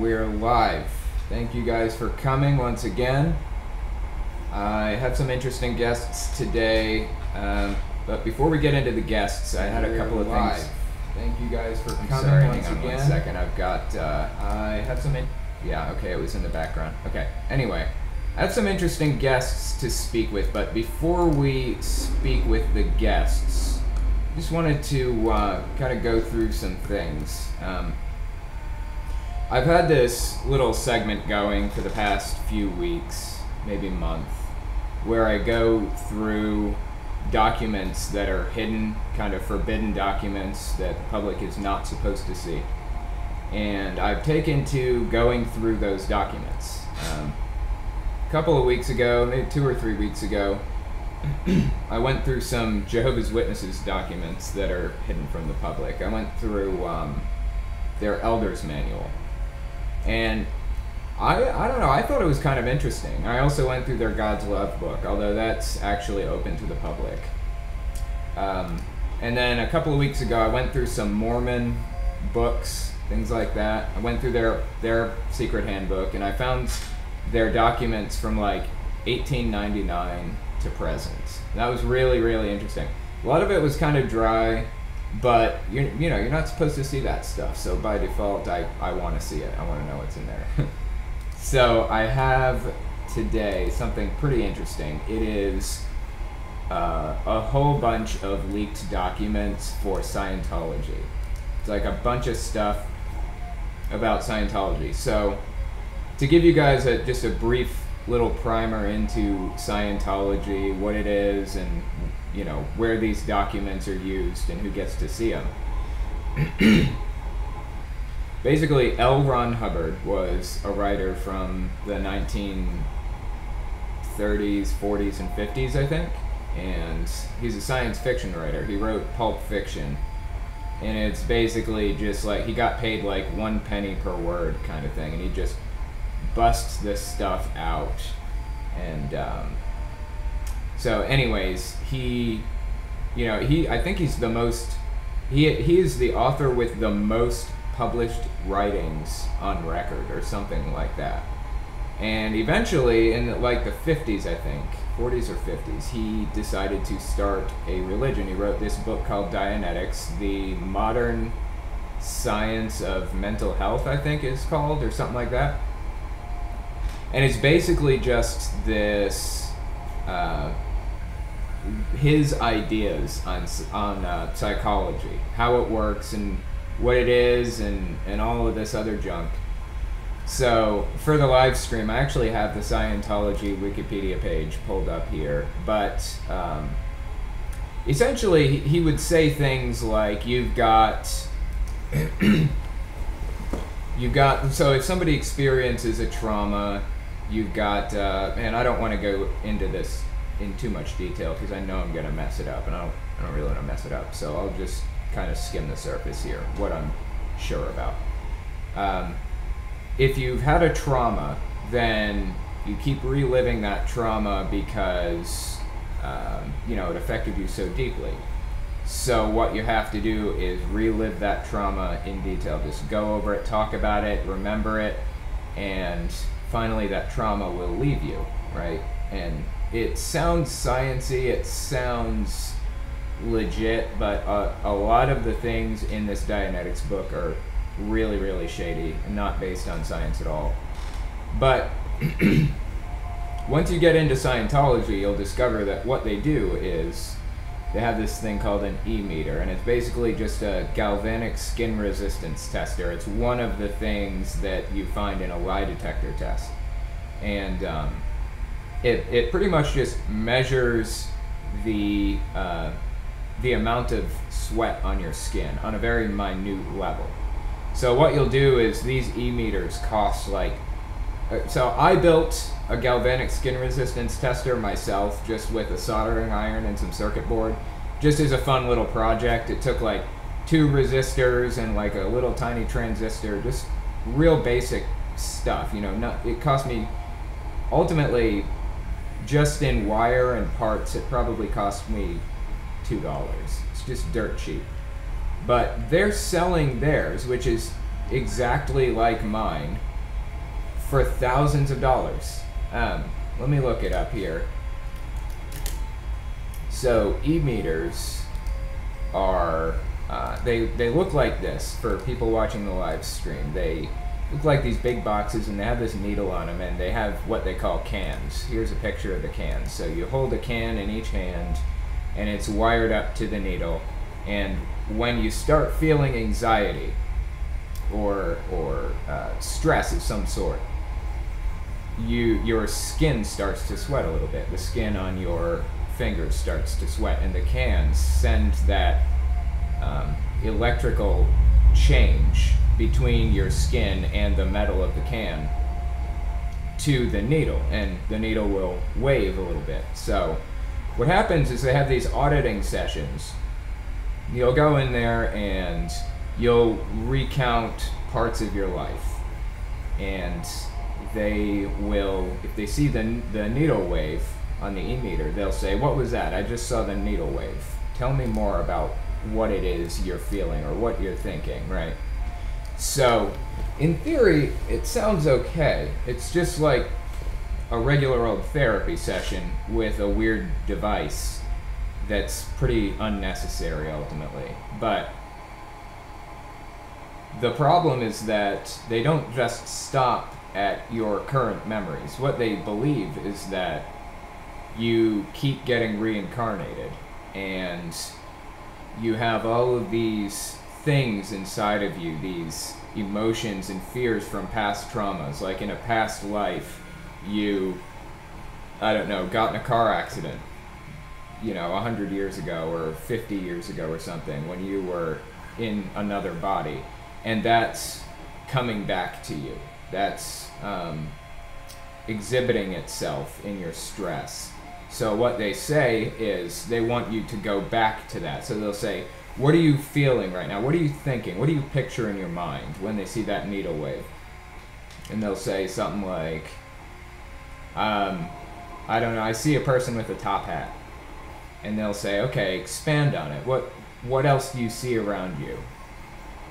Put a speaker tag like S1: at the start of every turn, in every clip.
S1: we're live. Thank you guys for coming once again. I have some interesting guests today, but before we get into the guests, I had a couple of things. Thank you guys for coming once again. Hang on 1 second. I've got, I have some, yeah, okay, it was in the background. Okay, anyway, I have some interesting guests to speak with, but before we speak with the guests, I just wanted to kind of go through some things. I've had this little segment going for the past few weeks, maybe month, where I go through documents that are hidden, kind of forbidden documents that the public is not supposed to see. And I've taken to going through those documents. A couple of weeks ago, maybe 2 or 3 weeks ago, I went through some Jehovah's Witnesses documents that are hidden from the public. I went through their Elders Manual. And I don't know, I thought it was kind of interesting. I also went through their God's Love book, although that's actually open to the public. And then a couple of weeks ago, I went through some Mormon books, things like that. I went through their secret handbook, and I found their documents from like 1899 to present. That was really, really interesting. A lot of it was kind of dry, but you know, you're not supposed to see that stuff, so by default I want to see it. I want to know what's in there. So I have today something pretty interesting. It is a whole bunch of leaked documents for Scientology. It's like a bunch of stuff about Scientology. So to give you guys just a brief little primer into Scientology, what it is, and you know, where these documents are used and who gets to see them. Basically, L. Ron Hubbard was a writer from the 1930s, 40s, and 50s, I think. And he's a science fiction writer. He wrote Pulp Fiction. And it's basically just like, he got paid like 1 penny per word kind of thing. And he just busts this stuff out. And so anyways, I think he's the most, he is the author with the most published writings on record or something like that. And eventually in like the 50s, I think, 40s or 50s, he decided to start a religion. He wrote this book called Dianetics, the Modern Science of Mental Health, I think it's called, or something like that. And it's basically just this, his ideas on psychology, how it works and what it is, and all of this other junk. So for the live stream, I actually have the Scientology Wikipedia page pulled up here, but essentially he would say things like you've got, so if somebody experiences a trauma, you've got, and I don't want to go into this in too much detail because I know I'm going to mess it up, and I don't really want to mess it up, so I'll just kind of skim the surface here, what I'm sure about. If you've had a trauma, then you keep reliving that trauma because it affected you so deeply. So what you have to do is relive that trauma in detail. Just go over it, talk about it, remember it, and finally that trauma will leave you, right? And it sounds sciencey, it sounds legit, but a lot of the things in this Dianetics book are really, really shady and not based on science at all. But once you get into Scientology, you'll discover that what they do is they have this thing called an E-meter, and it's basically just a galvanic skin resistance tester. It's one of the things that you find in a lie detector test. And it pretty much just measures the amount of sweat on your skin on a very minute level. So what you'll do is these E-meters cost like, so I built a galvanic skin resistance tester myself just with a soldering iron and some circuit board, just as a fun little project. It took like 2 resistors and like a little tiny transistor, just real basic stuff, it cost me, ultimately, just in wire and parts, it probably cost me $2. It's just dirt cheap. But they're selling theirs, which is exactly like mine, for thousands of dollars. Let me look it up here. So e-meters are, they look like this for people watching the live stream. They look like these big boxes, and they have this needle on them, and they have what they call cans. Here's a picture of the cans. So you hold a can in each hand, and it's wired up to the needle. And when you start feeling anxiety or stress of some sort, your skin starts to sweat a little bit. The skin on your fingers starts to sweat, and the cans send that electrical change between your skin and the metal of the can to the needle, and the needle will wave a little bit. So what happens is they have these auditing sessions. You'll go in there and you'll recount parts of your life, and they will, if they see the needle wave on the e-meter, they'll say, "What was that? I just saw the needle wave. Tell me more about what it is you're feeling or what you're thinking," right? So, in theory, it sounds okay. It's just like a regular old therapy session with a weird device that's pretty unnecessary ultimately. But the problem is that they don't just stop at your current memories. What they believe is that you keep getting reincarnated, and you have all of these things inside of you, these emotions and fears from past traumas. Like in a past life, you, I don't know, got in a car accident, 100 years ago or 50 years ago or something, when you were in another body, and that's coming back to you. That's exhibiting itself in your stress. So what they say is they want you to go back to that. So they'll say, "What are you feeling right now? What are you thinking? What do you picture in your mind when they see that needle wave?" And they'll say something like, I don't know, "I see a person with a top hat." And they'll say, "Okay, expand on it. What else do you see around you?"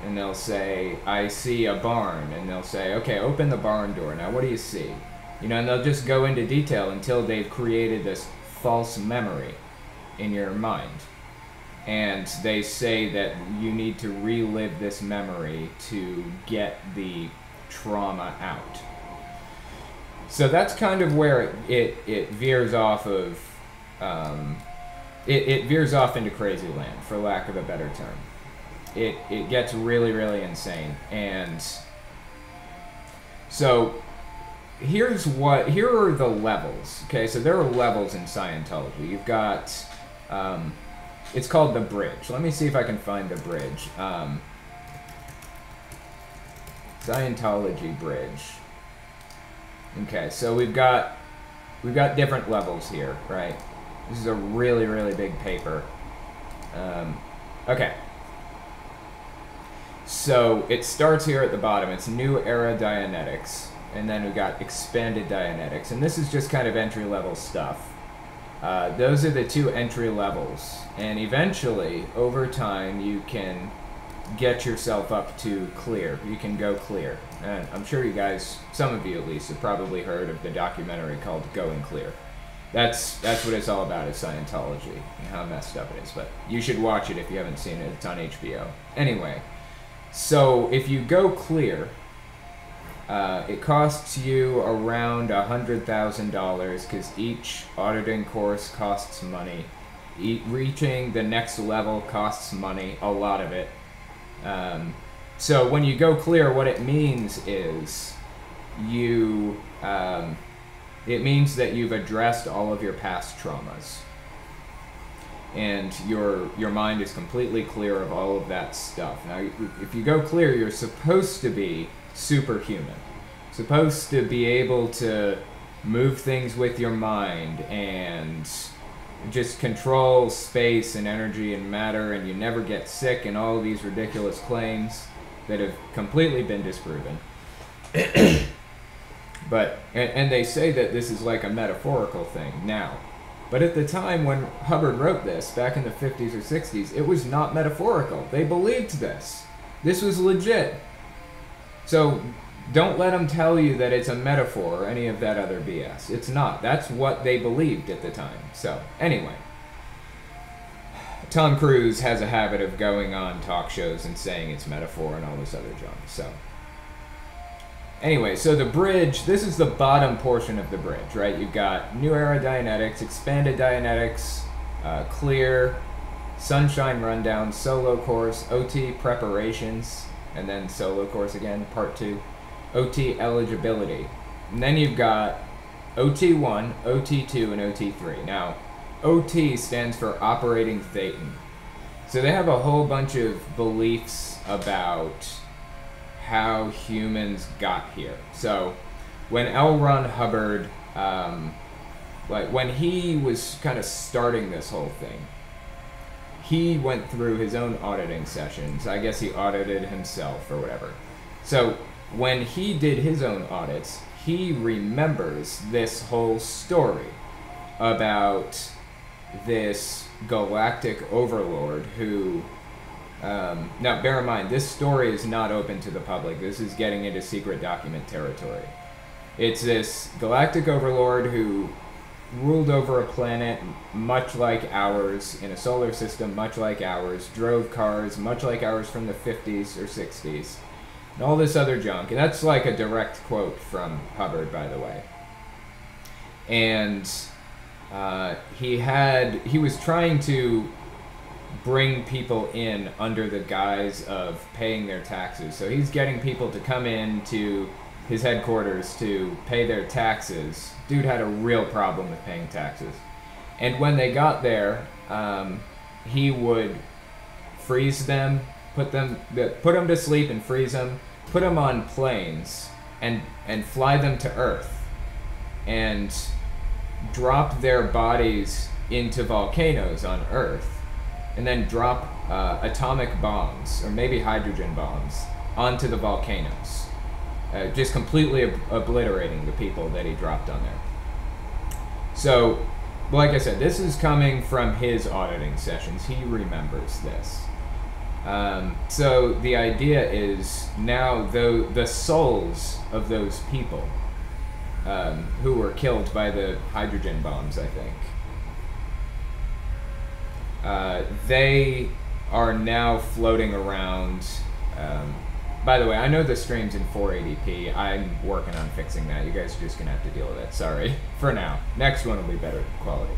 S1: And they'll say, "I see a barn." And they'll say, "Okay, open the barn door. Now what do you see?" And they'll just go into detail until they've created this false memory in your mind. And they say that you need to relive this memory to get the trauma out. So that's kind of where it veers off of, it veers off into crazy land, for lack of a better term. It gets really, really insane. And so here are the levels. Okay, so there are levels in Scientology. You've got, it's called the bridge. Let me see if I can find the bridge. Scientology bridge. Okay, so we've got different levels here, right? This is a really, really big paper. Okay. So it starts here at the bottom. It's New Era Dianetics. And then we've got Expanded Dianetics. And this is just kind of entry-level stuff. Those are the two entry levels. And eventually, over time, you can get yourself up to clear. You can go clear. And I'm sure you guys, some of you at least, have probably heard of the documentary called Going Clear. That's what it's all about, is Scientology, and how messed up it is. But you should watch it if you haven't seen it. It's on HBO. Anyway, so if you go clear, it costs you around $100,000, because each auditing course costs money. Reaching the next level costs money, a lot of it. So when you go clear, what it means is it means that you've addressed all of your past traumas, and your mind is completely clear of all of that stuff. Now, if you go clear, you're supposed to be superhuman, supposed to be able to move things with your mind and just control space and energy and matter, and you never get sick, and all of these ridiculous claims that have completely been disproven. But and they say that this is like a metaphorical thing now. But at the time when Hubbard wrote this, back in the 50s or 60s, it was not metaphorical. They believed this. This was legit. So don't let them tell you that it's a metaphor or any of that other BS. It's not. That's what they believed at the time. So, anyway. Tom Cruise has a habit of going on talk shows and saying it's metaphor and all this other junk. So, anyway, so the bridge, this is the bottom portion of the bridge, right? You've got New Era Dianetics, Expanded Dianetics, Clear, Sunshine Rundown, Solo Course, OT Preparations, and then Solo Course again, Part 2, OT Eligibility. And then you've got OT1, OT2, and OT3. Now, OT stands for Operating Thetan. So they have a whole bunch of beliefs about how humans got here. So when L. Ron Hubbard, when he was kind of starting this whole thing, he went through his own auditing sessions. I guess he audited himself or whatever. So when he did his own audits, he remembers this whole story about this galactic overlord who, now bear in mind, this story is not open to the public. This is getting into secret document territory. It's this galactic overlord who ruled over a planet much like ours, in a solar system much like ours, drove cars much like ours from the 50s or 60s, and all this other junk. And that's like a direct quote from Hubbard, by the way. And he was trying to bring people in under the guise of paying their taxes. So he's getting people to come in to his headquarters to pay their taxes. Dude had a real problem with paying taxes. And when they got there, he would freeze them, put them to sleep and freeze them, put them on planes and fly them to Earth and drop their bodies into volcanoes on Earth, and then drop atomic bombs, or maybe hydrogen bombs, onto the volcanoes, just completely obliterating the people that he dropped on there. So, like I said, this is coming from his auditing sessions. He remembers this. So the idea is now the souls of those people who were killed by the hydrogen bombs, I think, they are now floating around. By the way, I know the stream's in 480p. I'm working on fixing that. You guys are just going to have to deal with it. Sorry. For now. Next one will be better quality.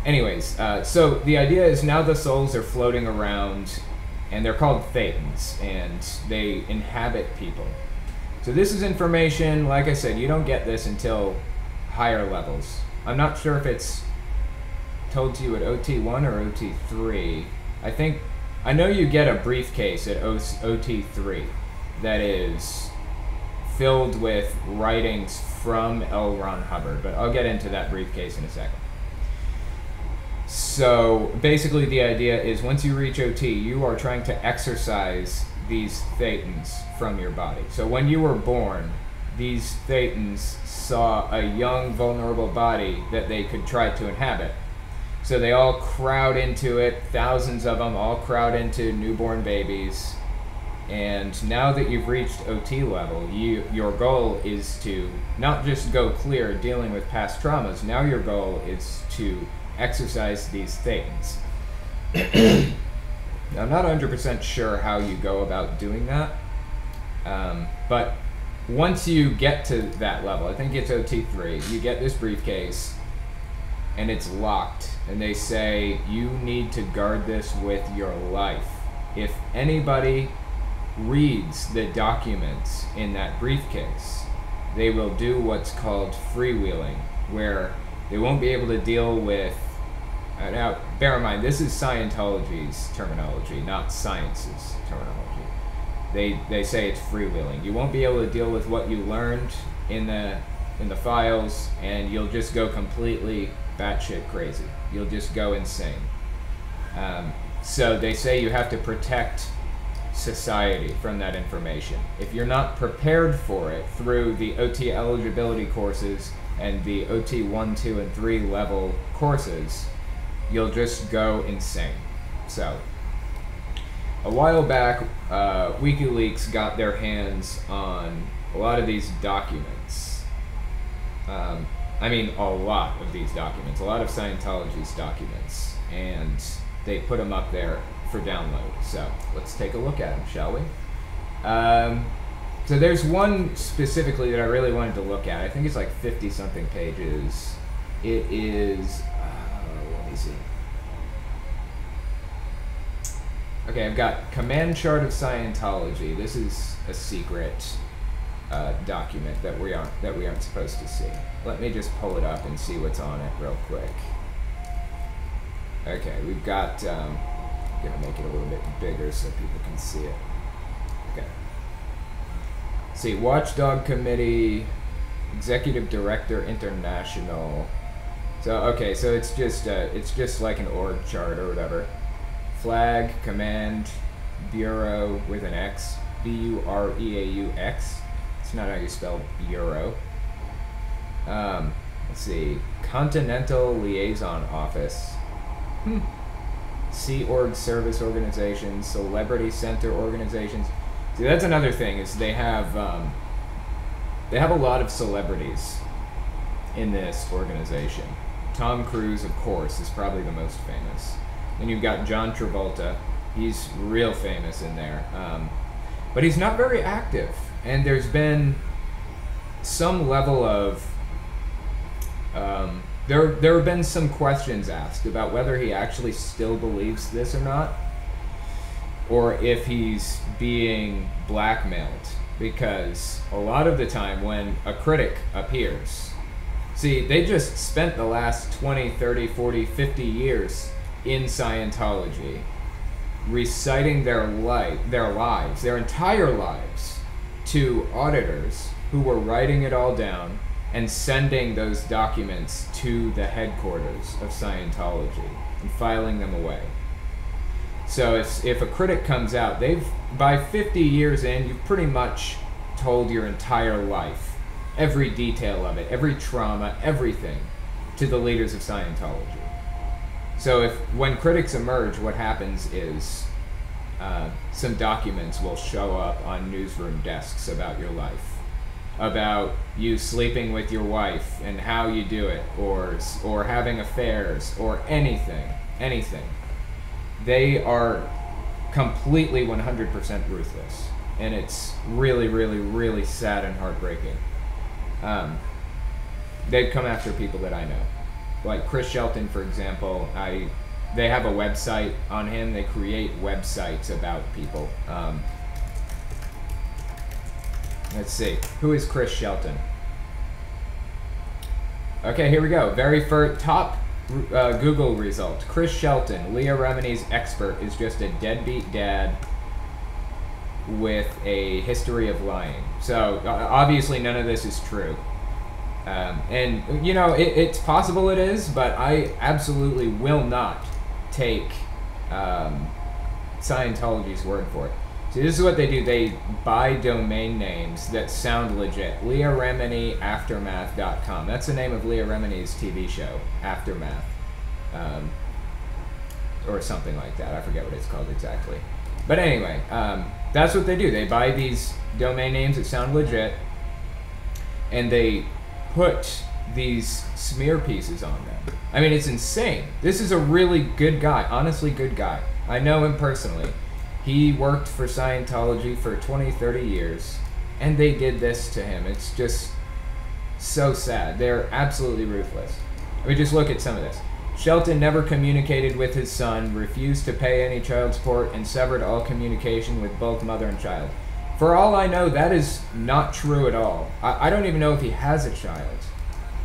S1: Anyways, so the idea is now the souls are floating around, and they're called Thetans, and they inhabit people. So this is information, like I said, you don't get this until higher levels. I'm not sure if it's told to you at OT1 or OT3. I know you get a briefcase at OT3 that is filled with writings from L. Ron Hubbard, but I'll get into that briefcase in a second. So basically the idea is once you reach OT, you are trying to exorcise these Thetans from your body. So when you were born, these Thetans saw a young, vulnerable body that they could try to inhabit. So they all crowd into it, thousands of them all crowd into newborn babies. And now that you've reached OT level, your goal is to not just go clear dealing with past traumas, now your goal is to exorcise these Thetans. Now, I'm not 100% sure how you go about doing that, but once you get to that level, I think it's OT3, you get this briefcase, and it's locked, and they say, you need to guard this with your life. If anybody reads the documents in that briefcase, they will do what's called freewheeling, where they won't be able to deal with... now, bear in mind, this is Scientology's terminology, not science's terminology. They say it's freewheeling. You won't be able to deal with what you learned in the files, and you'll just go completely batshit crazy. You'll just go insane. So they say you have to protect society from that information. If you're not prepared for it through the OT eligibility courses and the OT 1, 2, and 3 level courses, you'll just go insane. So a while back, WikiLeaks got their hands on a lot of these documents. I mean, a lot of these documents, a lot of Scientology's documents, and they put them up there for download. So let's take a look at them, shall we? So there's one specifically that I really wanted to look at. I think it's like 50-something pages. It is, let me see. Okay, I've got Command Chart of Scientology. This is a secret document that we aren't supposed to see. Let me just pull it up and see what's on it real quick. Okay, we've got, I'm gonna make it a little bit bigger so people can see it. Okay. See, Watchdog Committee, Executive Director International. So okay, so it's just like an org chart or whatever. Flag, Command, Bureau with an X, B-U-R-E-A-U-X. It's not how you spell bureau. Let's see, Continental Liaison Office. Sea Org Service Organizations, Celebrity Center Organizations. See, that's another thing, is they have a lot of celebrities in this organization. Tom Cruise, of course, is probably the most famous. Then you've got John Travolta. He's real famous in there. But he's not very active. And there's been some level of... There have been some questions asked about whether he actually still believes this or not, or if he's being blackmailed, because a lot of the time when a critic appears, see, they just spent the last 20, 30, 40, 50 years in Scientology reciting their lives, their entire lives, to auditors who were writing it all down and sending those documents to the headquarters of Scientology and filing them away. So if a critic comes out, by 50 years in, you've pretty much told your entire life, every detail of it, every trauma, everything, to the leaders of Scientology. So when critics emerge, what happens is some documents will show up on newsroom desks about your life, about you sleeping with your wife and how you do it, or having affairs, or anything. They are completely 100% ruthless, and it's really, really, really sad and heartbreaking. They'd come after people that I know, like Chris Shelton, for example. They have a website on him. They create websites about people. Let's see. Who is Chris Shelton? Okay, here we go. Very first top Google result. Chris Shelton, Leah Remini's expert, is just a deadbeat dad with a history of lying. So obviously none of this is true. And you know, it's possible it is, but I absolutely will not take Scientology's word for it. See, this is what they do. They buy domain names that sound legit. LeahReminiAftermath.com. That's the name of Leah Remini's TV show, Aftermath. Or something like that. I forget what it's called exactly. But anyway, that's what they do. They buy these domain names that sound legit, and they put these smear pieces on them. I mean, it's insane. This is a really good guy. Honestly, good guy. I know him personally. He worked for Scientology for 20, 30 years, and they did this to him. It's just so sad. They're absolutely ruthless. I mean, just look at some of this. Shelton never communicated with his son, refused to pay any child support, and severed all communication with both mother and child. For all I know, that is not true at all. I don't even know if he has a child.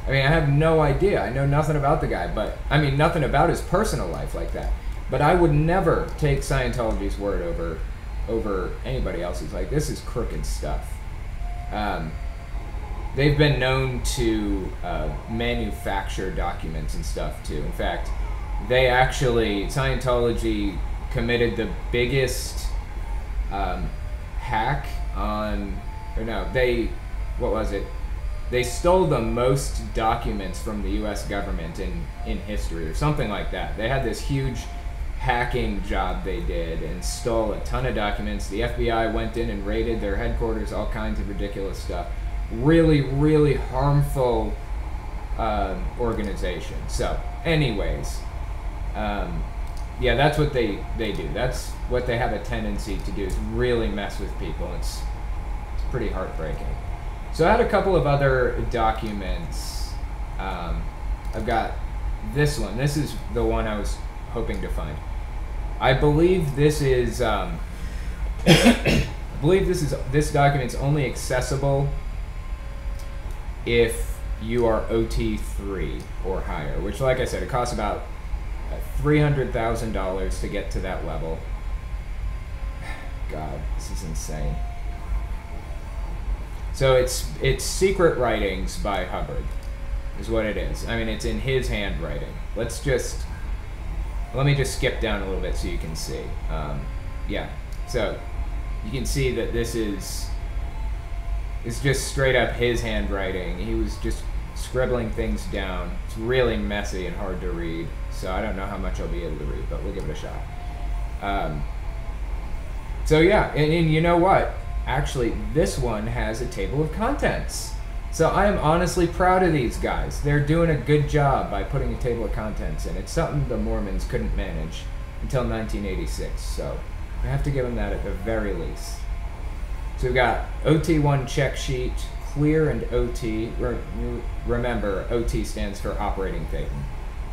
S1: I mean, I have no idea. I know nothing about the guy, but I mean, nothing about his personal life like that. But I would never take Scientology's word over anybody else's. Like, this is crooked stuff. They've been known to manufacture documents and stuff too. In fact, Scientology committed the biggest hack on, they stole the most documents from the US government in history, or something like that. They had this huge hacking job they did and stole a ton of documents. The FBI went in and raided their headquarters, all kinds of ridiculous stuff. Really, really harmful organization. So, anyways, yeah, that's what they do. That's what they have a tendency to do, is really mess with people. It's pretty heartbreaking. So I had a couple of other documents. I've got this one. This is the one I was hoping to find. I believe this is this document's only accessible if you are OT3 or higher, which, like I said, it costs about $300,000 to get to that level. God, this is insane. So it's secret writings by Hubbard, is what it is. I mean, it's in his handwriting. Let me just skip down a little bit so you can see. Yeah, so you can see that this is just straight up his handwriting. He was just scribbling things down. It's really messy and hard to read, so I don't know how much I'll be able to read, but we'll give it a shot. So yeah, and you know what? Actually, this one has a table of contents. So I am honestly proud of these guys. They're doing a good job by putting a table of contents in. It's something the Mormons couldn't manage until 1986, so I have to give them that at the very least. So we've got OT1 check sheet, clear and OT. Remember, OT stands for operating Thetan.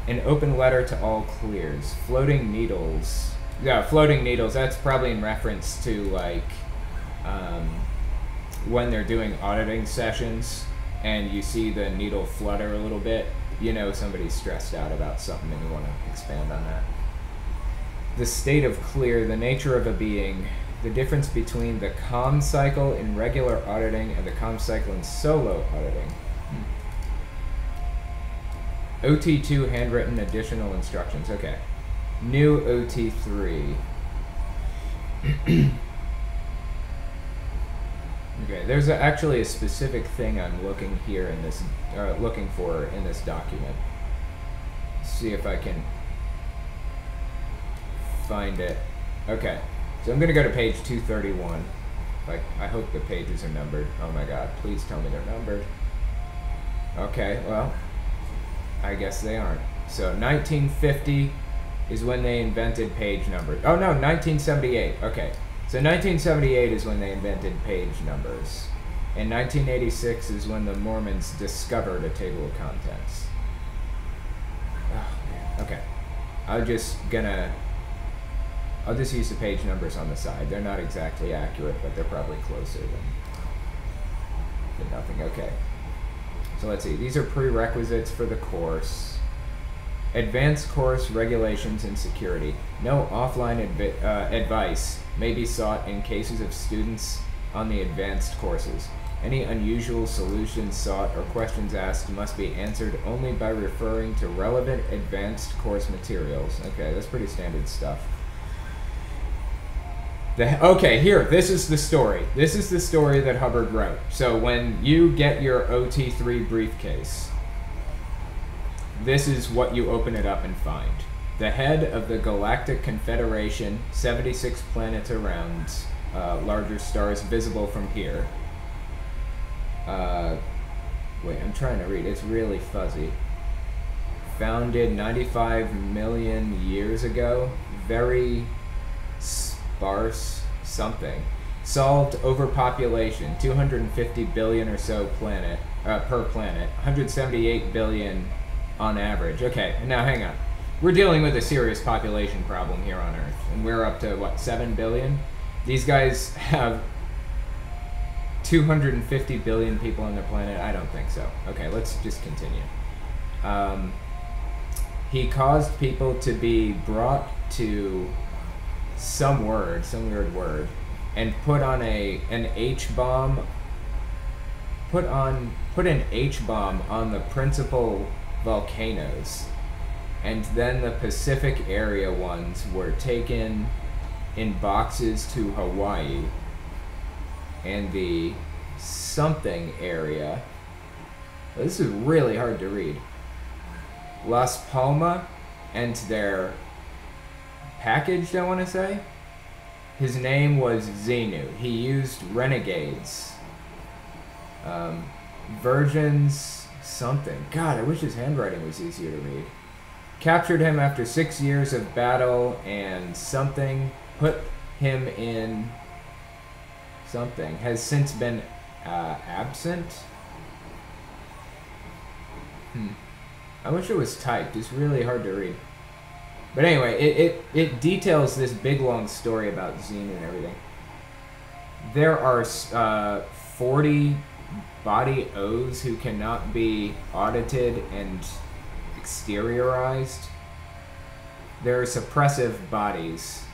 S1: An open letter to all clears. Floating needles. Yeah, floating needles, that's probably in reference to, like, when they're doing auditing sessions and you see the needle flutter a little bit, you know somebody's stressed out about something and you want to expand on that. The state of clear, the nature of a being, the difference between the comm cycle in regular auditing and the comm cycle in solo auditing. OT2 handwritten additional instructions. Okay. New OT3. Okay, there's actually a specific thing I'm looking for in this document. See if I can find it. Okay, so I'm gonna go to page 231. I hope the pages are numbered. Oh my God, please tell me they're numbered. Okay, well, I guess they aren't. So 1950 is when they invented page numbers. Oh no, 1978. Okay. So 1978 is when they invented page numbers. And 1986 is when the Mormons discovered a table of contents. Oh, man. Okay. I'll just use the page numbers on the side. They're not exactly accurate, but they're probably closer than nothing. Okay. So let's see. These are prerequisites for the course. Advanced course regulations and security. No offline advice may be sought in cases of students on the advanced courses. Any unusual solutions sought or questions asked must be answered only by referring to relevant advanced course materials. Okay, that's pretty standard stuff. Okay, here, this is the story. This is the story that Hubbard wrote. So when you get your OT3 briefcase, this is what you open it up and find. The head of the Galactic Confederation, 76 planets around, larger stars visible from here. Wait, I'm trying to read. It's really fuzzy. Founded 95 million years ago. Very sparse something. Solved overpopulation. 250 billion or so per planet. 178 billion on average. Okay, now hang on. We're dealing with a serious population problem here on Earth, and we're up to, what, 7 billion? These guys have 250 billion people on their planet? I don't think so. Okay, let's just continue. He caused people to be brought to some weird word, and put on an H-bomb, put an H-bomb on the principal volcanoes. And then the Pacific area ones were taken in boxes to Hawaii. And the something area, this is really hard to read, Las Palmas and their packaged, I want to say. His name was Xenu. He used renegades. Virgins something. God, I wish his handwriting was easier to read. Captured him after 6 years of battle and something. Put him in something. Has since been absent. I wish it was typed. It's really hard to read. But anyway, it details this big long story about Xenu and everything. There are 40 body O's who cannot be audited and exteriorized. There are suppressive bodies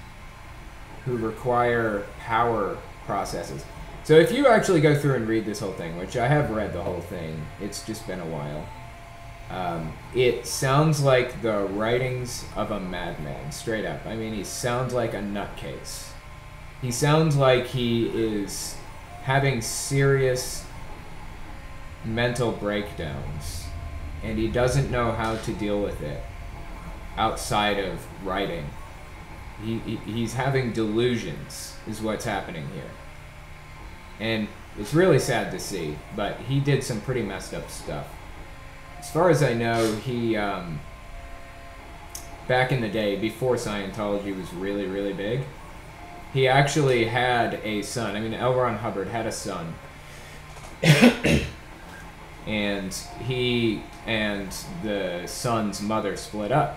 S1: who require power processes. So if you actually go through and read this whole thing, which I have read the whole thing, it's just been a while. It sounds like the writings of a madman, straight up. I mean, he sounds like a nutcase. He sounds like he is having serious mental breakdowns, and he doesn't know how to deal with it outside of writing. He's having delusions, is what's happening here. And it's really sad to see, but he did some pretty messed up stuff. As far as I know, he, back in the day, before Scientology was really, really big, he actually had a son. I mean, L. Ron Hubbard had a son. And he and the son's mother split up.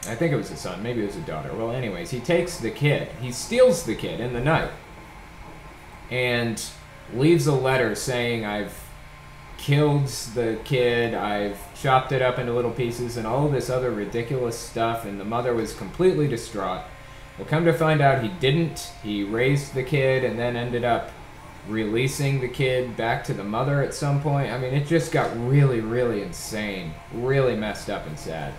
S1: I think it was a son, maybe it was a daughter. Well, anyways, he takes the kid. He steals the kid in the night. And leaves a letter saying, I've killed the kid, I've chopped it up into little pieces, and all this other ridiculous stuff, and the mother was completely distraught. Well, come to find out he didn't. He raised the kid and then ended up releasing the kid back to the mother at some point. I mean, it just got really, really insane. Really messed up and sad.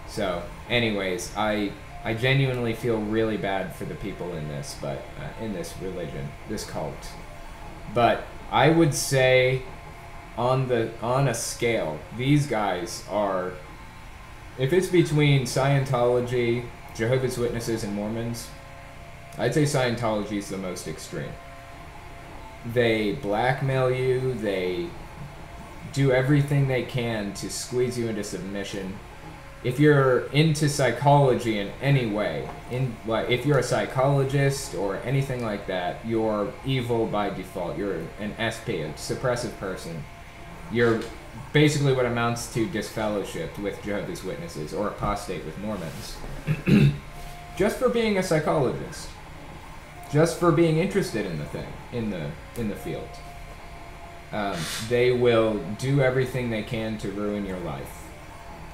S1: So, anyways, I genuinely feel really bad for the people in this, but in this religion, this cult. But I would say on a scale, these guys are, if it's between Scientology, Jehovah's Witnesses, and Mormons, I'd say Scientology is the most extreme. They blackmail you, they do everything they can to squeeze you into submission. If you're into psychology in any way, if you're a psychologist or anything like that, you're evil by default. You're an SP, a suppressive person. You're basically what amounts to disfellowshipped with Jehovah's Witnesses or apostate with Mormons. Just for being a psychologist. Just for being interested in the thing, in the field. They will do everything they can to ruin your life.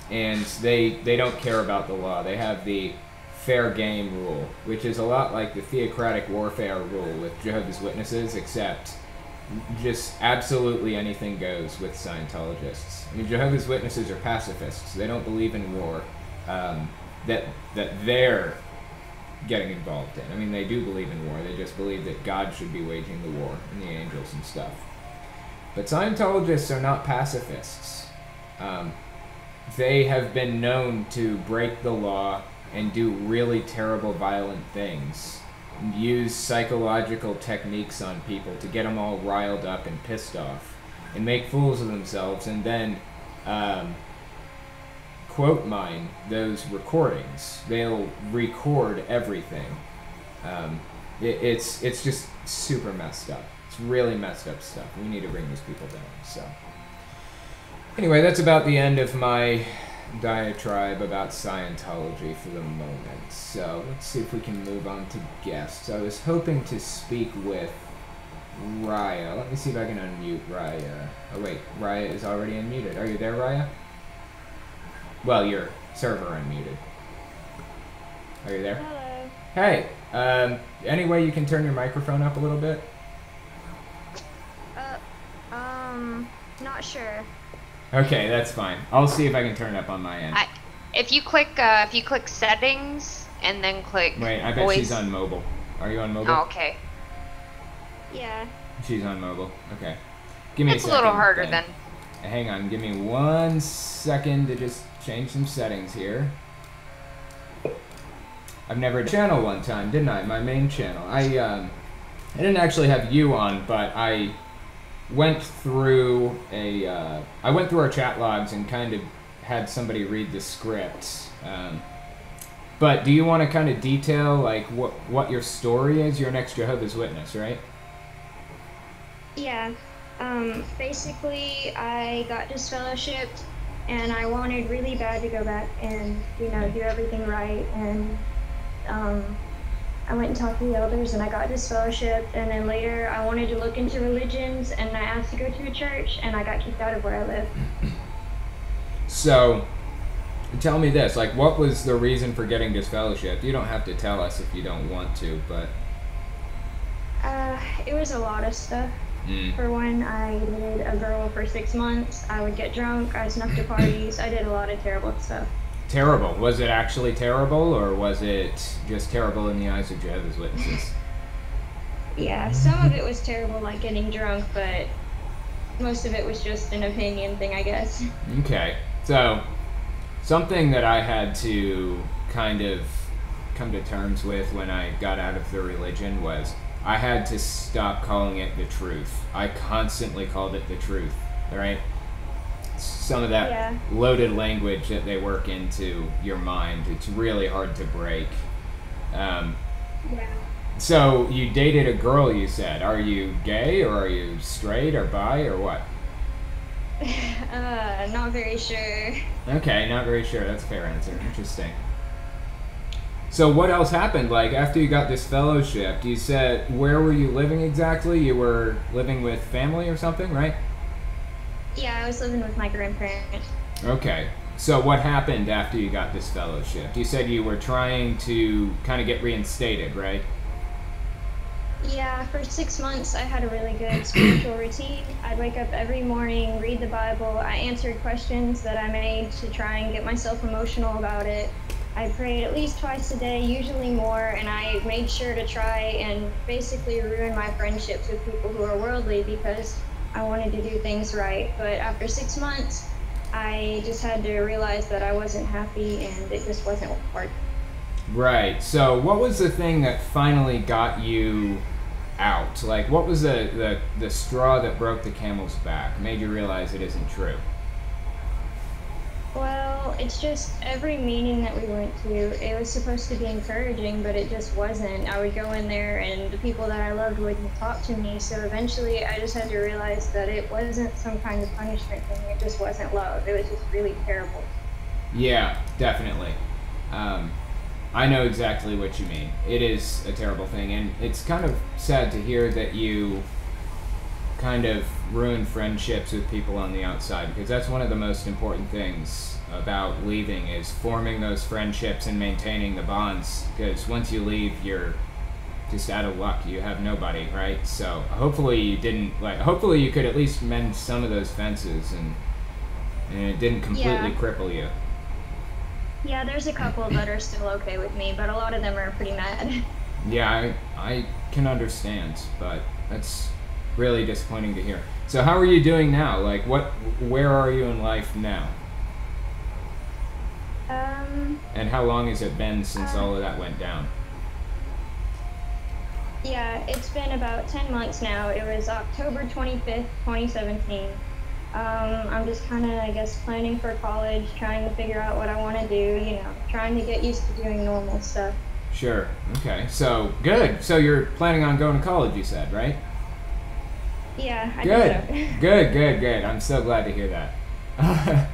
S1: And they don't care about the law. They have the fair game rule, which is a lot like the theocratic warfare rule with Jehovah's Witnesses, except just absolutely anything goes with Scientologists. I mean, Jehovah's Witnesses are pacifists. They don't believe in war that they're getting involved in. I mean, they do believe in war. They just believe that God should be waging the war and the angels and stuff. But Scientologists are not pacifists. They have been known to break the law and do really terrible, violent things. And use psychological techniques on people to get them all riled up and pissed off. And make fools of themselves and then quote mine those recordings. They'll record everything. It's just super messed up. It's really messed up stuff. We need to bring these people down, so... Anyway, that's about the end of my diatribe about Scientology for the moment. So, let's see if we can move on to guests. I was hoping to speak with Raya. Let me see if I can unmute Raya. Oh wait, Raya is already unmuted. Are you there, Raya? Well, your server unmuted. Are you there?
S2: Hello.
S1: Hey, any way you can turn your microphone up a little bit?
S2: Not sure.
S1: Okay, that's fine. I'll see if I can turn it up on my end.
S3: If you click settings and then click
S1: Wait, I bet
S3: voice.
S1: she's on mobile. Are you on mobile?
S3: Oh, okay.
S2: Yeah.
S1: She's on mobile. Okay. Give me
S3: It's
S1: a
S3: a
S1: second.
S3: little harder then.
S1: Hang on, give me 1 second to just change some settings here. I've never channel one time, didn't I? My main channel. I didn't actually have you on, but I went through our chat logs and kind of had somebody read the script. But do you want to kind of detail like what your story is? You're an ex-Jehovah's Witness, right?
S2: Yeah. Basically, I got disfellowshipped, and I wanted really bad to go back and, do everything right. And I went and talked to the elders, and I got disfellowshipped. And then later, I wanted to look into religions, and I asked to go to a church, and I got kicked out of where I live.
S1: So, tell me this, like, what was the reason for getting disfellowshipped? You don't have to tell us if you don't want to, but...
S2: It was a lot of stuff. For one, I dated a girl for 6 months. I would get drunk. I snuck to parties. I did a lot of terrible stuff.
S1: Terrible. Was it actually terrible, or was it just terrible in the eyes of Jehovah's Witnesses?
S2: Yeah, some of it was terrible, like getting drunk, but most of it was just an opinion thing, I guess.
S1: Okay. So, something that I had to kind of come to terms with when I got out of the religion was I had to stop calling it the truth. I constantly called it the truth, right? Some of that loaded language that they work into your mind, it's really hard to break. So you dated a girl, you said. Are you gay, or are you straight, or bi, or what?
S2: Not very sure.
S1: Okay, not very sure. That's a fair answer. Interesting. So what else happened? Like, after you got disfellowshipped, you said, where were you living exactly? You were living with family or something, right?
S2: Yeah, I was living with my grandparents.
S1: Okay. So what happened after you got disfellowshipped? You said you were trying to kind of get reinstated, right?
S2: Yeah, for 6 months I had a really good spiritual routine. I'd wake up every morning, read the Bible. I answered questions that I made to try and get myself emotional about it. I prayed at least twice a day, usually more, and I made sure to try and basically ruin my friendships with people who are worldly because I wanted to do things right. But after 6 months, I just had to realize that I wasn't happy and it just wasn't working.
S1: Right. So what was the thing that finally got you out? Like, what was the straw that broke the camel's back, made you realize it isn't true?
S2: Well, it's just every meeting that we went to, it was supposed to be encouraging, but it just wasn't. I would go in there and the people that I loved wouldn't talk to me, so eventually I just had to realize that it wasn't some kind of punishment thing, it just wasn't love. It was just really terrible.
S1: Yeah, definitely. I know exactly what you mean. It is a terrible thing, and it's kind of sad to hear that you kind of ruin friendships with people on the outside, because that's one of the most important things about leaving, is forming those friendships and maintaining the bonds, because once you leave, you're just out of luck. You have nobody, right? So hopefully you hopefully you could at least mend some of those fences and it didn't completely cripple you.
S2: Yeah, there's a couple that are still okay with me, but a lot of them are pretty mad.
S1: Yeah, I can understand, but that's really disappointing to hear. So how are you doing now? Like, where are you in life now? And how long has it been since all of that went down?
S2: Yeah, it's been about 10 months now. It was October 25th, 2017. I'm just kind of, I guess, planning for college, trying to figure out what I want to do, trying to get used to doing normal stuff.
S1: Sure. Okay. So, good. So you're planning on going to college, you said, right?
S2: Yeah, I think so.
S1: Good. I'm so glad to hear that.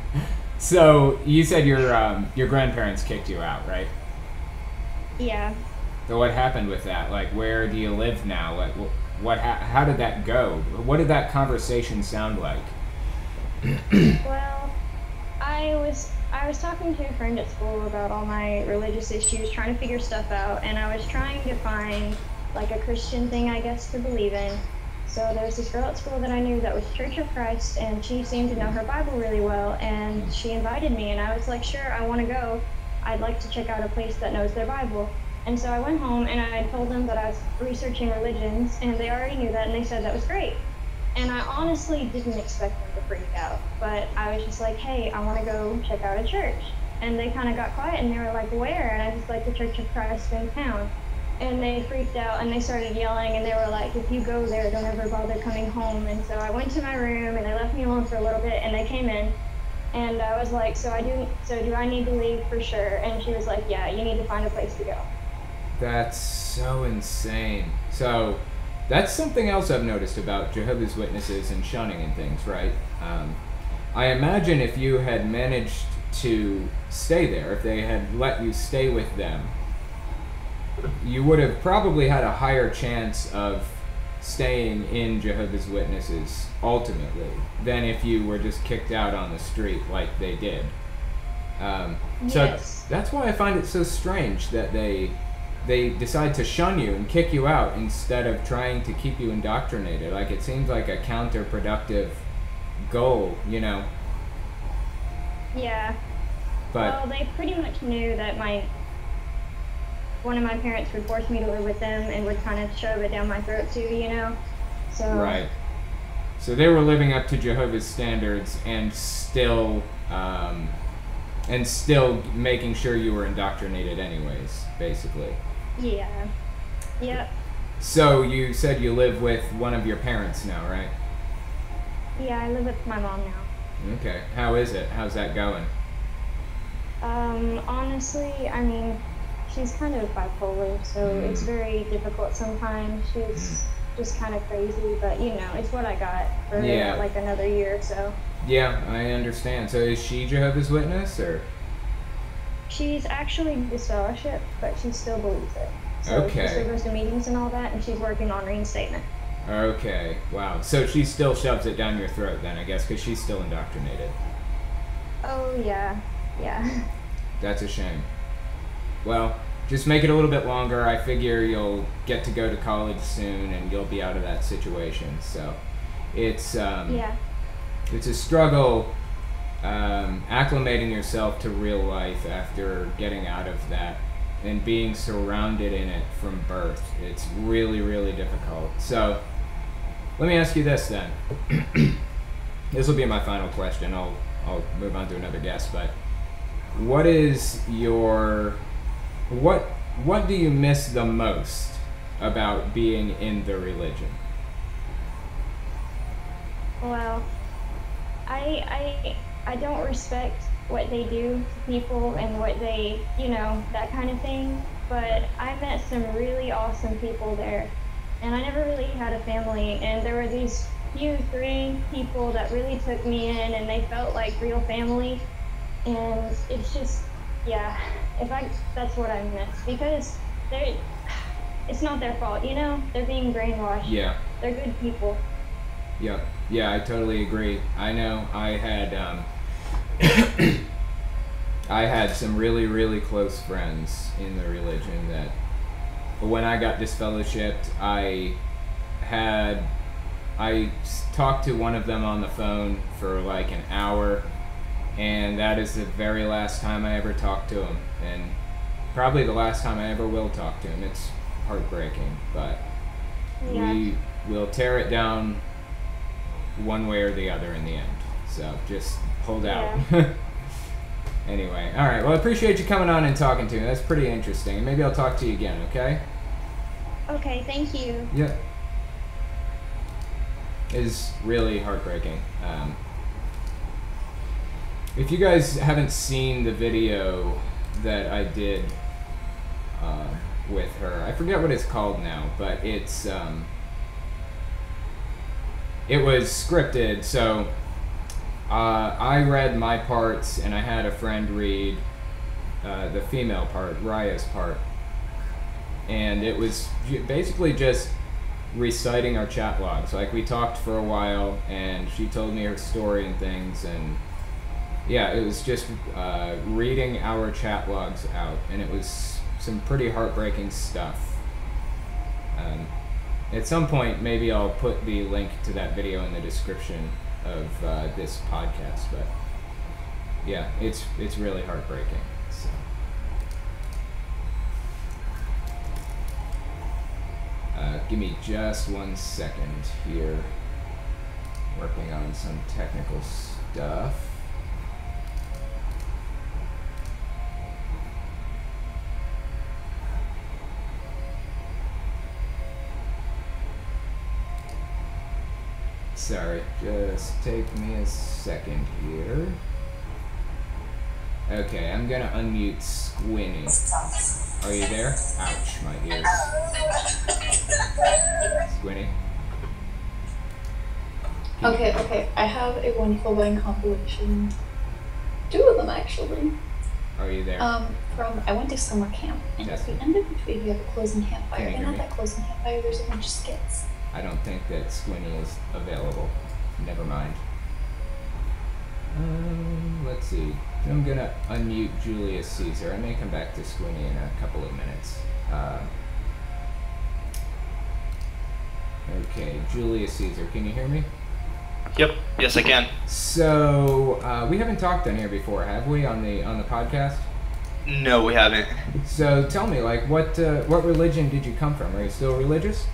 S1: So, you said your grandparents kicked you out, right?
S2: Yeah.
S1: So what happened with that? Like, where do you live now? Like, how did that go? What did that conversation sound like?
S2: Well, I was talking to a friend at school about all my religious issues, trying to figure stuff out, and I was trying to find like a Christian thing, I guess, to believe in. So there was this girl at school that I knew that was Church of Christ, and she seemed to know her Bible really well, and she invited me, and I was like, sure, I want to go. I'd like to check out a place that knows their Bible. And so I went home and I told them that I was researching religions, and they already knew that, and they said that was great. And I honestly didn't expect them to freak out, but I was just like, hey, I want to go check out a church. And they kind of got quiet, and they were like, where? And I was like, the Church of Christ in town. And they freaked out, and they started yelling, and they were like, if you go there, don't ever bother coming home. And so I went to my room, and they left me alone for a little bit, and they came in. And I was like, so do I need to leave for sure? And she was like, yeah, you need to find a place to go.
S1: That's so insane. So that's something else I've noticed about Jehovah's Witnesses and shunning and things, right? I imagine if you had managed to stay there, if they had let you stay with them, you would have probably had a higher chance of staying in Jehovah's Witnesses ultimately than if you were just kicked out on the street like they did. So
S2: Yes.
S1: that's why I find it so strange that they decide to shun you and kick you out instead of trying to keep you indoctrinated. Like, it seems like a counterproductive goal, you know.
S2: Yeah.
S1: But
S2: Well, they pretty much knew that one of my parents would force me to live with them and would kind of shove it down my throat too, you know? So.
S1: right. So they were living up to Jehovah's standards and still making sure you were indoctrinated anyways, basically.
S2: Yeah. Yep.
S1: So you said you live with one of your parents now, right?
S2: Yeah, I live with my mom now.
S1: Okay. How is it? How's that going?
S2: Honestly, I mean, she's kind of bipolar, so it's very difficult sometimes. She's just kind of crazy, but you know, it's what I got for
S1: Yeah.
S2: like another year or so.
S1: Yeah, I understand. So is she Jehovah's Witness, or?
S2: She's actually disfellowship, but she still believes it. So
S1: Okay.
S2: she still goes to meetings and all that, and she's working on reinstatement.
S1: Okay, wow. So she still shoves it down your throat then, I guess, because she's still indoctrinated.
S2: Oh yeah, yeah.
S1: That's a shame. Well, just make it a little bit longer. I figure you'll get to go to college soon and you'll be out of that situation. So it's
S2: Yeah.
S1: it's a struggle acclimating yourself to real life after getting out of that and being surrounded in it from birth. It's really, really difficult. So let me ask you this then. This will be my final question. I'll move on to another guest, but what is your what do you miss the most about being in the religion?
S2: Well, I don't respect what they do to people and what they, you know, that kind of thing. But I met some really awesome people there, and I never really had a family. And there were these three people that really took me in, and they felt like real family. And it's just, yeah, that's what I miss, because it's not their fault, you know? They're being brainwashed.
S1: Yeah.
S2: They're good people.
S1: Yeah, I totally agree. I know I had I had some really, really close friends in the religion that when I got disfellowshipped, I talked to one of them on the phone for like an hour, and that is the very last time I ever talked to him, and probably the last time I ever will talk to him. It's heartbreaking, but
S2: Yeah.
S1: we will tear it down one way or the other in the end. So just hold out. Anyway, all right. Well, I appreciate you coming on and talking to me. That's pretty interesting. And maybe I'll talk to you again, okay?
S2: Okay, thank you.
S1: Yeah. It's really heartbreaking. If you guys haven't seen the video that I did with her, I forget what it's called now, but it's it was scripted, so I read my parts and I had a friend read the female part, Raya's part, and it was basically just reciting our chat logs. Like, we talked for a while and she told me her story and things, and yeah, it was just reading our chat logs out, and it was some pretty heartbreaking stuff. At some point, maybe I'll put the link to that video in the description of this podcast, but yeah, it's really heartbreaking. So. Give me just 1 second here. Working on some technical stuff. Sorry, just take me a second here. Okay, I'm gonna unmute Squinny. Are you there? Ouch, my ears. Squinny.
S4: Okay. I have a Wonderful Wine compilation. 2 of them, actually.
S1: Are you there?
S4: I went to summer camp, and at the end of each week we have a closing campfire. And at that closing campfire, there's a bunch of skits.
S1: I don't think that Squinny is available. Never mind. Let's see. I'm gonna unmute Julius Caesar. I may come back to Squinny in a couple of minutes. Okay, Julius Caesar, can you hear me?
S5: Yep. Yes, I can.
S1: So we haven't talked on here before, have we? On the podcast?
S5: No, we haven't.
S1: So tell me, like, what religion did you come from? Are you still religious?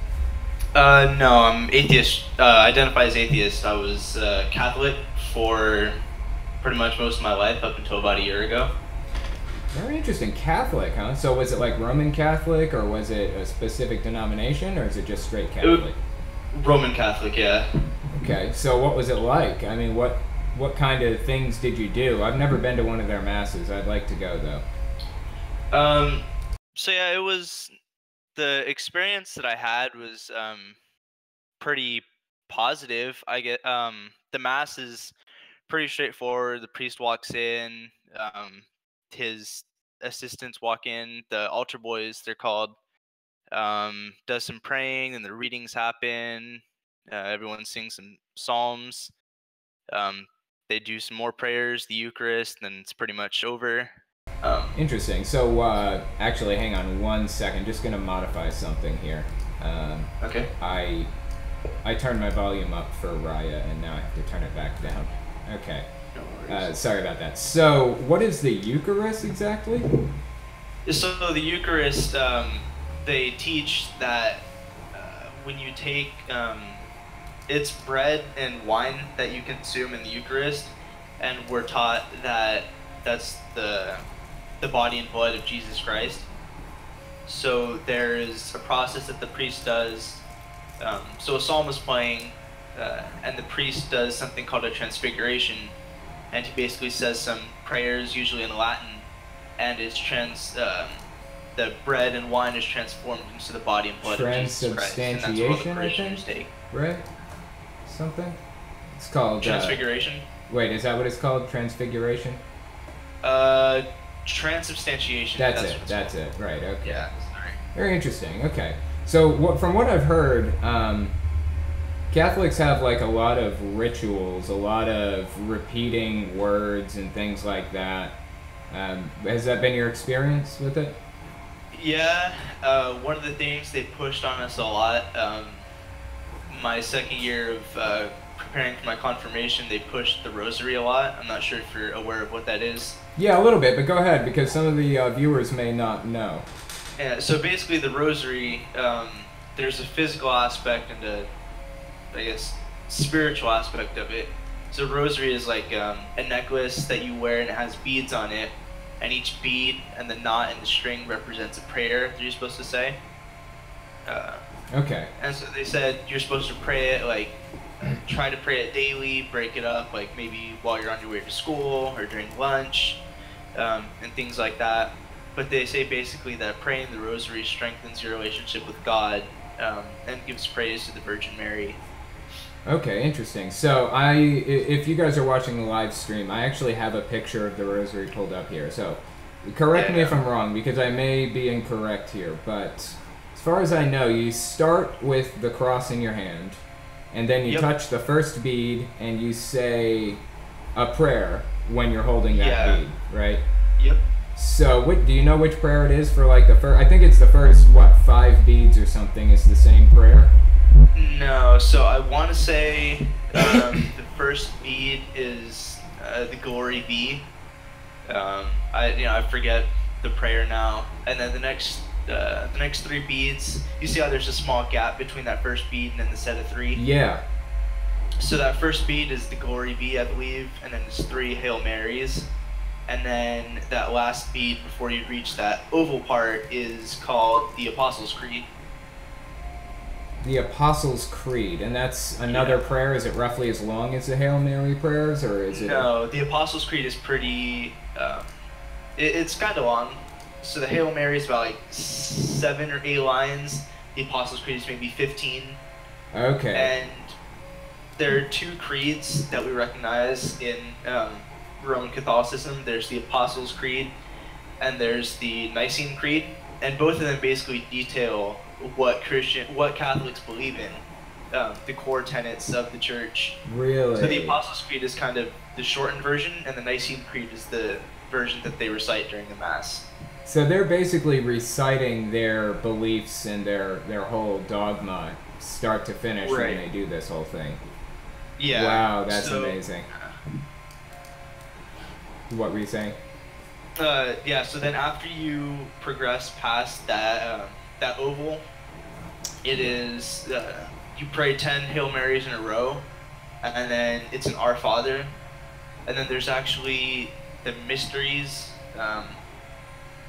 S5: No, I'm atheist. Identify as atheist. I was Catholic for pretty much most of my life up until about a year ago.
S1: Very interesting. Catholic, huh? So was it like Roman Catholic, or was it a specific denomination, or is it just straight Catholic?
S5: Roman Catholic, yeah.
S1: Okay, so what was it like? I mean, what kind of things did you do? I've never been to one of their masses. I'd like to go, though.
S5: So yeah, it was, the experience that I had was pretty positive. I get the mass is pretty straightforward. The priest walks in, his assistants walk in, the altar boys they're called, does some praying, and the readings happen. Everyone sings some psalms. They do some more prayers, the Eucharist, and then it's pretty much over.
S1: Interesting. So actually, hang on one second. Just gonna modify something here.
S5: Okay.
S1: I turned my volume up for Raya, and now I have to turn it back down. Okay.
S5: No worries.
S1: Sorry about that. So, what is the Eucharist exactly?
S5: So the Eucharist, they teach that when you take, it's bread and wine that you consume in the Eucharist, and we're taught that that's the body and blood of Jesus Christ. So there is a process that the priest does. So a psalm is playing, and the priest does something called a transfiguration, and he basically says some prayers, usually in Latin, and it's the bread and wine is transformed into the body and blood of Jesus Christ. And that's what the parishioners take.
S1: Right? Something? It's called
S5: Transfiguration.
S1: Wait, is that what it's called? Transfiguration?
S5: Transubstantiation.
S1: That's it. Right. Okay.
S5: Yeah. Sorry.
S1: Very interesting. Okay. So from what I've heard, Catholics have like a lot of rituals, a lot of repeating words and things like that. Has that been your experience with it?
S5: Yeah. One of the things they pushed on us a lot. My second year of preparing for my confirmation, they pushed the rosary a lot. I'm not sure if you're aware of what that is.
S1: Yeah, a little bit, but go ahead, because some of the viewers may not know.
S5: Yeah, so basically the rosary, there's a physical aspect and a, I guess, spiritual aspect of it. So rosary is like a necklace that you wear and it has beads on it, and each bead and the knot and the string represents a prayer that you're supposed to say.
S1: Okay.
S5: And so they said you're supposed to pray it, like, try to pray it daily, break it up, like maybe while you're on your way to school or during lunch, and things like that. But they say basically that praying the rosary strengthens your relationship with God, and gives praise to the Virgin Mary.
S1: Okay, interesting. So if you guys are watching the live stream, I actually have a picture of the rosary pulled up here. So correct me if I'm wrong, because I may be incorrect here, but as far as I know, you start with the cross in your hand, and then you touch the first bead, and you say a prayer when you're holding that bead, right?
S5: Yep.
S1: So do you know which prayer it is for, like, the first? I think it's the first, 5 beads or something is the same prayer?
S5: No, so I want to say the first bead is the Glory Be. I forget the prayer now, and then the next 3 beads, you see how there's a small gap between that first bead and then the set of 3?
S1: Yeah.
S5: So that first bead is the Glory Be, I believe, and then there's 3 Hail Marys. And then that last bead before you reach that oval part is called the Apostles' Creed.
S1: the Apostles' Creed, and that's another prayer. Is it roughly as long as the Hail Mary prayers, or is it?
S5: No, the Apostles' Creed is pretty. It's kind of long. So the Hail Mary is about like 7 or 8 lines. The Apostles' Creed is maybe 15.
S1: Okay.
S5: And there are 2 creeds that we recognize in Roman Catholicism. There's the Apostles' Creed, and there's the Nicene Creed, and both of them basically detail what Catholics believe in, the core tenets of the church.
S1: Really?
S5: So the Apostles' Creed is kind of the shortened version, and the Nicene Creed is the version that they recite during the Mass.
S1: So they're basically reciting their beliefs and their whole dogma, start to finish,
S5: Right.
S1: when they do this whole thing.
S5: Yeah.
S1: Wow, that's amazing. What were you saying?
S5: Yeah. So then, after you progress past that oval, it is you pray 10 Hail Marys in a row, and then it's an Our Father, and then there's actually the mysteries,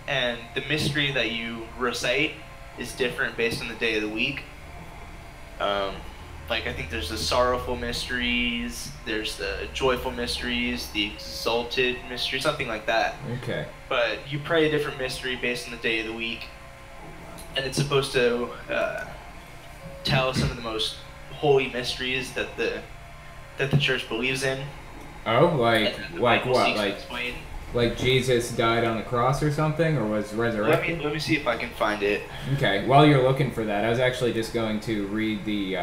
S5: and the mystery that you recite is different based on the day of the week. Like, I think there's the sorrowful mysteries, there's the joyful mysteries, the exalted mystery, something like that.
S1: Okay.
S5: But you pray a different mystery based on the day of the week, and it's supposed to tell some of the most holy mysteries that the church believes in.
S1: Oh, like what?
S5: Explain.
S1: Like Jesus died on the cross or something, or was resurrected?
S5: Let me see if I can find it.
S1: Okay. While you're looking for that, I was actually just going to read the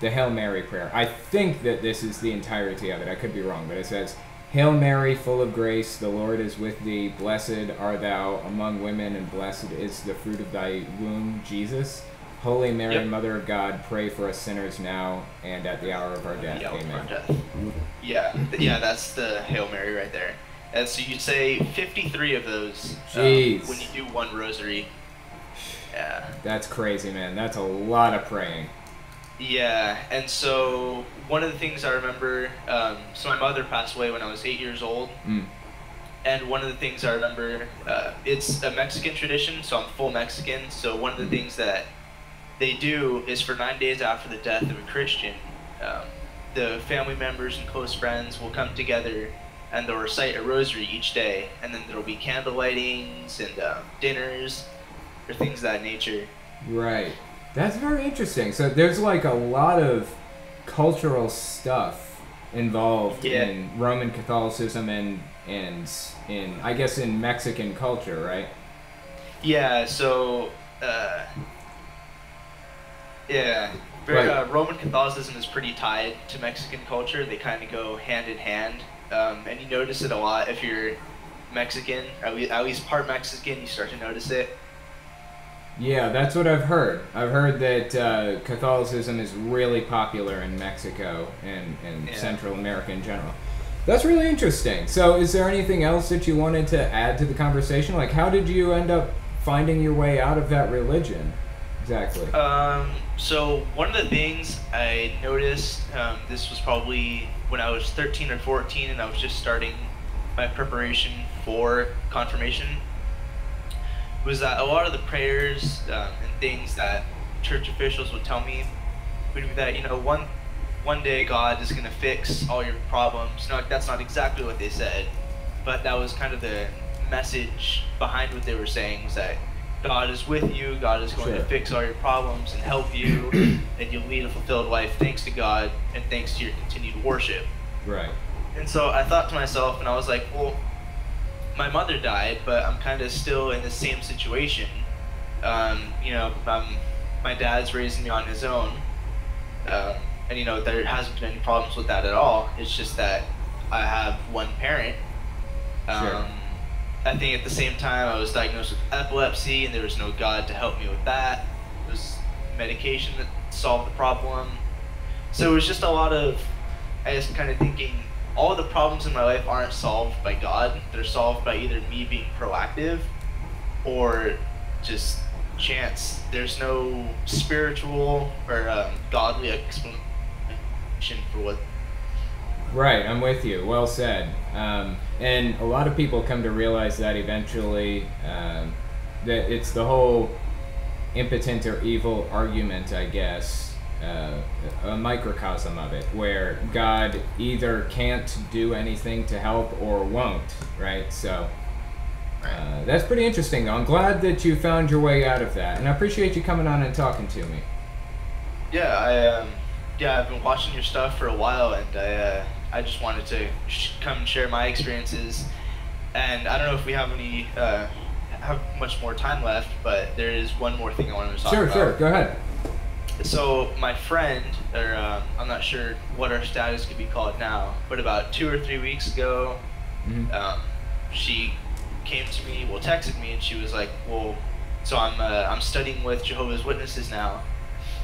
S1: Hail Mary prayer. I think that this is the entirety of it. I could be wrong, but it says, "Hail Mary, full of grace, the Lord is with thee. Blessed art thou among women, and blessed is the fruit of thy womb, Jesus. Holy Mary,
S5: Yep.
S1: Mother of God, pray for us sinners now and at the hour of our death.
S5: Yeah,
S1: Amen."
S5: our death. Yeah, that's the Hail Mary right there. And so you say 53 of those
S1: Jeez.
S5: when you do one rosary. Yeah.
S1: That's crazy, man. That's a lot of praying.
S5: Yeah, and so one of the things I remember, so my mother passed away when I was 8 years old, and one of the things I remember, it's a Mexican tradition, so I'm full Mexican, so one of the things that they do is for 9 days after the death of a Christian, the family members and close friends will come together and they'll recite a rosary each day, and then there'll be candle lightings and dinners or things of that nature.
S1: Right. That's very interesting. So there's like a lot of cultural stuff involved in Roman Catholicism and in I guess in Mexican culture, right?
S5: Yeah. So Roman Catholicism is pretty tied to Mexican culture. They kind of go hand in hand, and you notice it a lot if you're Mexican, at least part Mexican. You start to notice it.
S1: Yeah, that's what I've heard. I've heard that Catholicism is really popular in Mexico and Central America in general. That's really interesting. So is there anything else that you wanted to add to the conversation? Like, how did you end up finding your way out of that religion? Exactly.
S5: So one of the things I noticed, this was probably when I was 13 or 14 and I was just starting my preparation for confirmation, was that a lot of the prayers and things that church officials would tell me would be that, one day God is going to fix all your problems. No, that's not exactly what they said, but that was kind of the message behind what they were saying, was that God is with you, God is going to fix all your problems and help you, and you'll lead a fulfilled life thanks to God and thanks to your continued worship.
S1: Right.
S5: And so I thought to myself, and I was like, well, my mother died, but I'm kind of still in the same situation. My dad's raising me on his own, and there hasn't been any problems with that at all. It's just that I have one parent. I think at the same time I was diagnosed with epilepsy, and there was no God to help me with that. It was medication that solved the problem. So it was just a lot of, I guess, kind of thinking, all of the problems in my life aren't solved by God. They're solved by either me being proactive or just chance. There's no spiritual or godly explanation for what.
S1: Right, I'm with you. Well said. And a lot of people come to realize that eventually, that it's the whole impotent or evil argument, I guess, a microcosm of it, where God either can't do anything to help or won't, right? So that's pretty interesting, though. I'm glad that you found your way out of that, and I appreciate you coming on and talking to me.
S5: Yeah, I've been watching your stuff for a while, and I just wanted to come and share my experiences. And I don't know if we have have much more time left, but there is one more thing I wanted to talk about.
S1: Sure, go ahead.
S5: So my friend, or I'm not sure what our status could be called now, but about 2 or 3 weeks ago, she came to me, texted me, and she was like, well, so I'm studying with Jehovah's Witnesses now.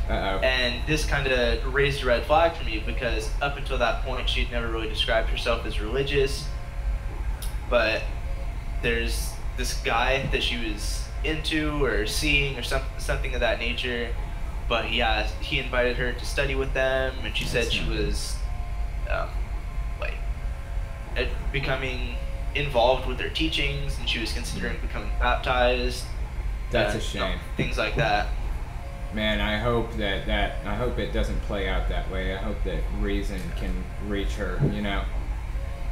S1: Uh-oh.
S5: And this kind of raised a red flag for me, because up until that point she had never really described herself as religious, but there's this guy that she was into or seeing or something of that nature, but he invited her to study with them, and she said she was becoming involved with their teachings, and she was considering becoming baptized.
S1: That's a shame.
S5: Things like that.
S1: Man, I hope I hope it doesn't play out that way. I hope that reason can reach her, you know?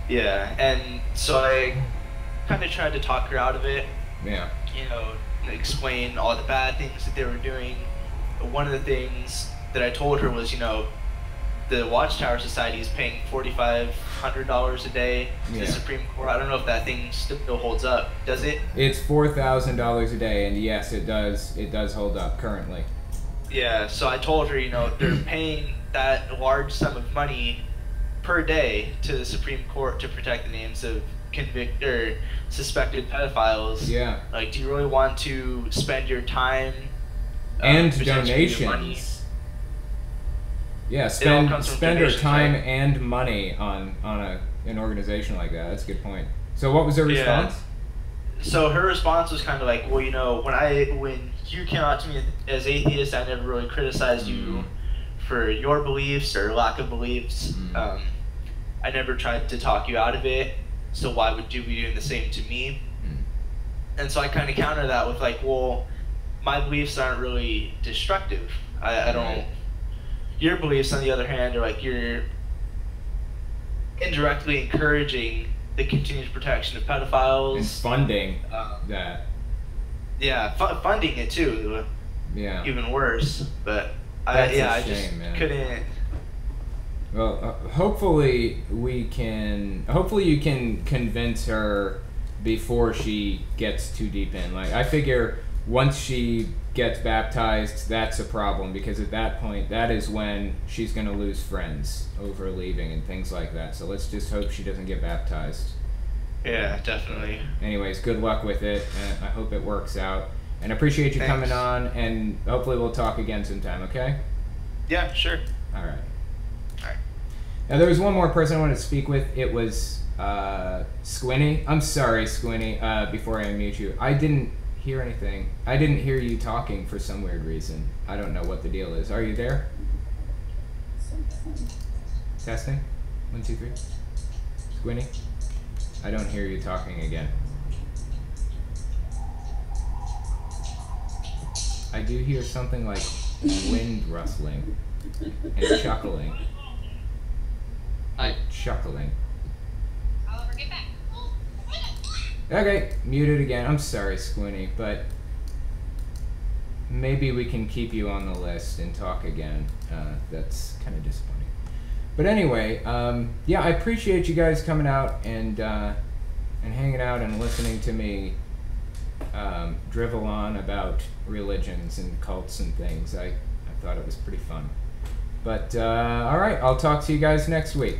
S5: Yeah, and so I kind of tried to talk her out of it.
S1: Yeah.
S5: You know, explain all the bad things that they were doing. One of the things that I told her was, you know, the Watchtower Society is paying $4,500 a day to the Supreme Court. I don't know if that thing still holds up. Does it?
S1: It's $4,000 a day, and yes, it does. It does hold up currently.
S5: Yeah. So I told her, you know, they're paying that large sum of money per day to the Supreme Court to protect the names of convicted or suspected pedophiles.
S1: Yeah.
S5: Like, do you really want to spend your time
S1: and
S5: donations? Your money?
S1: Yeah, spend her time and money on an organization like that. That's a good point. So what was her response?
S5: So her response was kind of like, well, you know, when you came out to me as atheist, I never really criticized you for your beliefs or lack of beliefs. I never tried to talk you out of it, so why would you be doing the same to me? And so I kind of counter that with like, well, my beliefs aren't really destructive. I don't... Your beliefs, on the other hand, are like you're indirectly encouraging the continued protection of pedophiles.
S1: And funding that.
S5: Yeah, funding it too.
S1: Yeah.
S5: Even worse. But
S1: I
S5: just couldn't.
S1: Well, hopefully you can convince her before she gets too deep in. Like, I figure once she gets baptized, that's a problem, because at that point, that is when she's going to lose friends over leaving and things like that. So let's just hope she doesn't get baptized.
S5: Yeah, definitely.
S1: Anyways, good luck with it, and I hope it works out. And I appreciate you coming on, and hopefully we'll talk again sometime, okay?
S5: Yeah, sure.
S1: All right. Now, there was one more person I wanted to speak with. It was Squinny. I'm sorry, Squinny, before I unmute you. I didn't hear anything. I didn't hear you talking for some weird reason. I don't know what the deal is. Are you there? Testing? 1, 2, 3. Squinny? I don't hear you talking again. I do hear something like wind rustling and chuckling. Chuckling.
S3: Oliver, get back.
S1: Okay, muted again. I'm sorry, Squinny, but maybe we can keep you on the list and talk again. That's kind of disappointing. But anyway, yeah, I appreciate you guys coming out and hanging out and listening to me drivel on about religions and cults and things. I thought it was pretty fun. But, all right, I'll talk to you guys next week.